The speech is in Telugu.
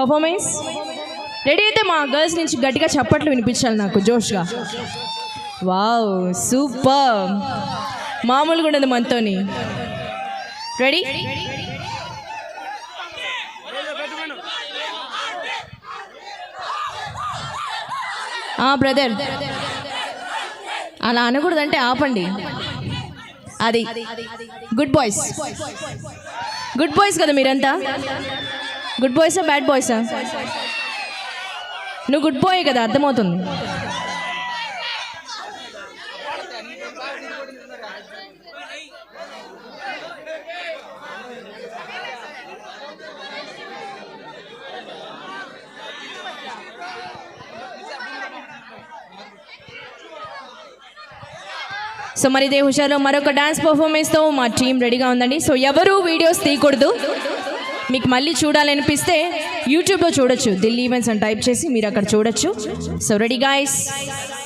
పర్ఫార్మెన్స్ రెడీ అయితే మా గర్ల్స్ నుంచి గట్టిగా చప్పట్లు వినిపించాలి నాకు జోష్గా. వావ్ సూపర్, మామూలుగా ఉండదు మనతోని. రెడీ? బ్రదర్ అలా అనకూడదంటే ఆపండి. అది గుడ్ బాయ్స్, గుడ్ బాయ్స్ కదా మీరంతా? గుడ్ బాయ్సా బ్యాడ్ బాయ్సా? నువ్వు గుడ్ బాయ్ కదా, అర్థమవుతుంది. సో మరి ఇదే హుషారులో మరొక డాన్స్ పర్ఫార్మెన్స్తో మా టీం రెడీగా ఉందండి. సో ఎవరు వీడియోస్ తీయకూడదు. మీకు మళ్ళీ చూడాలనిపిస్తే యూట్యూబ్లో చూడొచ్చు, ఢిల్లీ ఈవెంట్స్ అని టైప్ చేసి మీరు అక్కడ చూడొచ్చు. So ready guys?